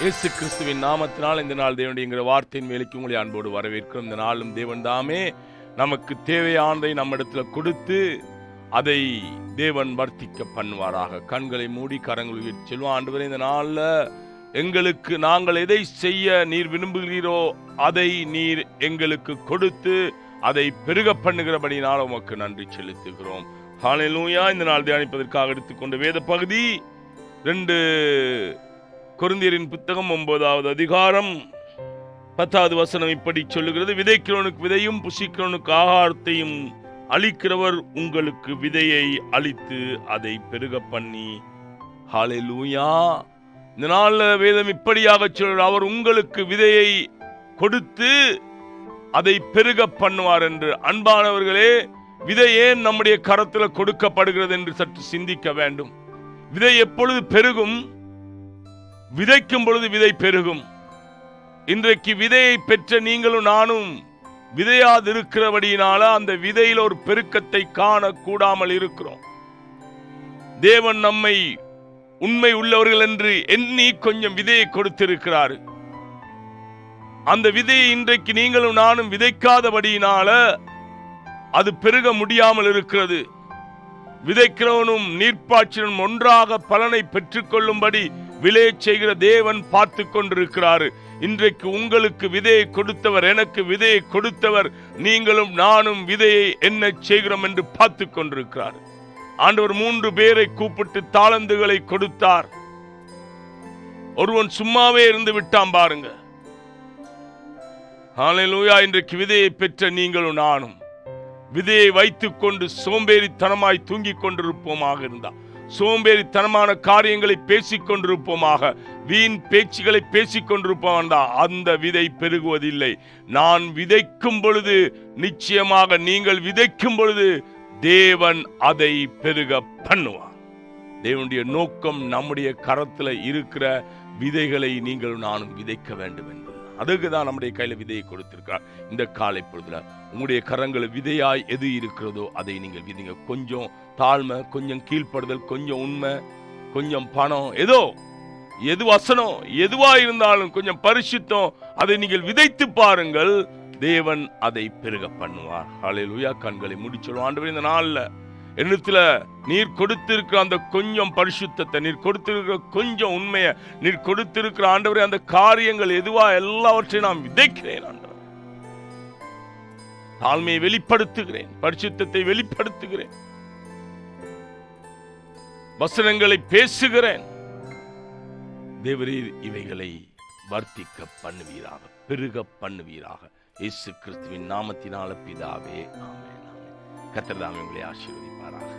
இயேசு கிறிஸ்துவின் நாமத்தினால் இந்த நாள் தேவனுடைய வார்த்தையின் வேலைக்கு உங்களை அன்போடு வரவேற்கிறோம். இந்த நாளும் தேவன் தாமே நமக்கு தேவையானதை நம்மிடத்துல கொடுத்து அதை தேவன் வர்த்திக்க பண்ணுவாராக. கண்களை மூடி கரங்கள் உயர்த்தி சொல்லுவோம். ஆண்டவரே, இந்த நாளில் எங்களுக்கு நாங்கள் எதை செய்ய நீர் விரும்புகிறீரோ அதை நீர் எங்களுக்கு கொடுத்து அதை பெருக பண்ணுகிறபடினால் உமக்கு நன்றி செலுத்துகிறோம். ஹல்லேலூயா. இந்த நாள் தியானிப்பதற்காக எடுத்துக்கொண்ட வேத பகுதி 2 கொரிந்தியரின் புத்தகம் 9வது அதிகாரம் 10வது வசனம் இப்படி சொல்லுகிறது: விதைக்கிறவனுக்கு விதையும் புசிக்கிறவனுக்கு ஆகாரத்தையும் அளிக்கிறவர் உங்களுக்கு விதையை அளித்து அதை பெருக பண்ணி. ஹல்லேலூயா. இந்த நாள்ல வேதம் இப்படியாக சொல்றார், அவர் உங்களுக்கு விதையை கொடுத்து அதை பெருக பண்ணுவார் என்று. அன்பானவர்களே, விதை ஏன் நம்முடைய கரத்தில் கொடுக்கப்படுகிறது என்று சற்று சிந்திக்க வேண்டும். விதை எப்பொழுது பெருகும்? விதைக்கும் பொழுது விதை பெருகும். இன்றைக்கு விதையை பெற்ற நீங்களும் நானும் விதையாது இருக்கிறபடியினால அந்த விதையில் ஒரு பெருக்கத்தை காண கூடாமல் இருக்கிறோம். தேவன் நம்மை உண்மை உள்ளவர்கள் என்று எண்ணி கொஞ்சம் விதையை கொடுத்திருக்கிறார். அந்த விதையை இன்றைக்கு நீங்களும் நானும் விதைக்காதபடியினால அது பெருக முடியாமல் இருக்கிறது. விதைக்கிறவனும் நீர்ப்பாய்ச்சலும் ஒன்றாக பலனை பெற்றுக்கொள்ளும்படி விளைய செய்கிற தேவன் பார்த்து கொண்டிருக்கிறார். இன்றைக்கு உங்களுக்கு விதையை கொடுத்தவர், எனக்கு விதையை கொடுத்தவர், நீங்களும் நானும் விதையை என்ன செய்கிறோம் என்று பார்த்து கொண்டிருக்கிறார். ஆண்டவர் 3 பேரை கூப்பிட்டு தாளந்துகளை கொடுத்தார். ஒருவன் சும்மாவே இருந்து விட்டான் பாருங்க. ஹல்லேலூயா. இன்றைக்கு விதையை பெற்ற நீங்களும் நானும் விதையை வைத்துக் கொண்டு சோம்பேறித்தனமாய் தூங்கிக் கொண்டிருப்போமாக இருந்தால், சோம்பேறித்தனமான காரியங்களை பேசிக் கொண்டிருப்போமாக, வீண் பேச்சுகளை பேசிக் கொண்டிருப்போம், அந்த விதை பெருகுவதில்லை. நான் விதைக்கும் பொழுது நிச்சயமாக நீங்கள் விதைக்கும் பொழுது தேவன் அதை பெருக பண்ணுவார். தேவனுடைய நோக்கம் நம்முடைய கரத்தில் இருக்கிற விதைகளை நீங்கள் நானும் விதைக்க வேண்டும் என்பது. அதுக்கு தான் நம்முடைய கையில விதையை கொடுத்திருக்கிறார். இந்த காலை பொழுதுல உங்களுடைய கரங்கள் விதையாய் எது இருக்கிறதோ அதை நீங்கள் விதைங்க. கொஞ்சம் தாழ்மை, கொஞ்சம் கீழ்ப்படுதல், கொஞ்சம் உண்மை, கொஞ்சம் பணம், எது வசனம் எதுவா இருந்தாலும் கொஞ்சம் பரிசுத்தம், அதை நீங்கள் விதைத்து பாருங்கள். தேவன் அதை பெருக பண்ணுவார். ஹல்லேலூயா. கண்களை மூடி சொல்லுவோம். ஆண்டவரே, இந்த நாள்ல என்னத்துல நீர் கொடுத்திருக்கிற அந்த கொஞ்சம் பரிசுத்தத்தை, நீர் கொடுத்திருக்கிற கொஞ்சம் உண்மையை, நீர் கொடுத்திருக்கிற ஆண்டவரே அந்த காரியங்கள் எதுவா எல்லாவற்றையும் நான் விதைக்கிறேன். ஆண்டவர், தாழ்மையை வெளிப்படுத்துகிறேன், பரிசுத்தத்தை வெளிப்படுத்துகிறேன், வசனங்களை பேசுகிறேன். தேவரீர் இவைகளை வர்த்திக்க பண்ணுவீராக, பெருக பண்ணுவீராக. இயேசு கிறிஸ்துவின் நாமத்தினால பிதாவே, ஆமென். கர்த்தர் தாமே உங்களை ஆசீர்வதிப்பாராக.